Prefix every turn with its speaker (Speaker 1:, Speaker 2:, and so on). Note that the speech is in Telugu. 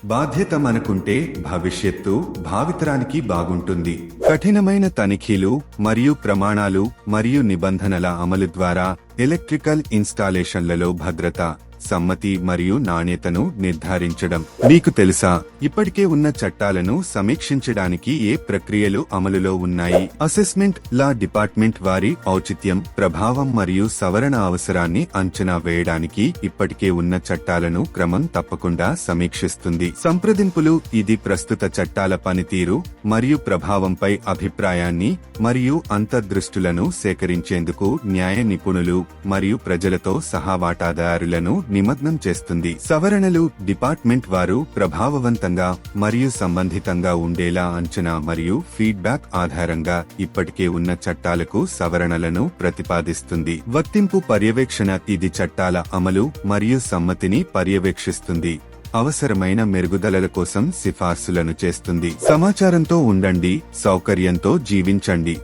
Speaker 1: బాధ్యత మనకుంటే భవిష్యత్తు భావితరానికి బాగుంటుంది. కఠినమైన తనిఖీలు మరియు ప్రమాణాలు మరియు నిబంధనల అమలు ద్వారా ఎలక్ట్రికల్ ఇన్స్టాలేషన్లలో భద్రత, సమ్మతి మరియు నాణ్యతను నిర్ధారించడం. మీకు తెలుసా, ఇప్పటికే ఉన్న చట్టాలను సమీక్షించడానికి ఏ ప్రక్రియలు అమలులో ఉన్నాయి? అసెస్మెంట్ లా డిపార్ట్మెంట్ వారి ఔచిత్యం, ప్రభావం మరియు సవరణ అవసరాన్ని అంచనా వేయడానికి ఇప్పటికే ఉన్న చట్టాలను క్రమం తప్పకుండా సమీక్షిస్తుంది. సంప్రదింపులు ఇది ప్రస్తుత చట్టాల పనితీరు మరియు ప్రభావంపై అభిప్రాయాన్ని మరియు అంతర్దృష్టులను సేకరించేందుకు న్యాయ నిపుణులు మరియు ప్రజలతో సహా వాటాదారులను నిమగ్నం చేస్తుంది. సవరణలు డిపార్ట్మెంట్ వారు ప్రభావవంతంగా మరియు సంబంధితంగా ఉండేలా అంచనా మరియు ఫీడ్బ్యాక్ ఆధారంగా ఇప్పటికే ఉన్న చట్టాలకు సవరణలను ప్రతిపాదిస్తుంది. వర్తింపు పర్యవేక్షణ ఇది చట్టాల అమలు మరియు సమ్మతిని పర్యవేక్షిస్తుంది. అవసరమైన మెరుగుదలల కోసం సిఫార్సులను చేస్తుంది. సమాచారంతో ఉండండి, సౌకర్యంతో జీవించండి.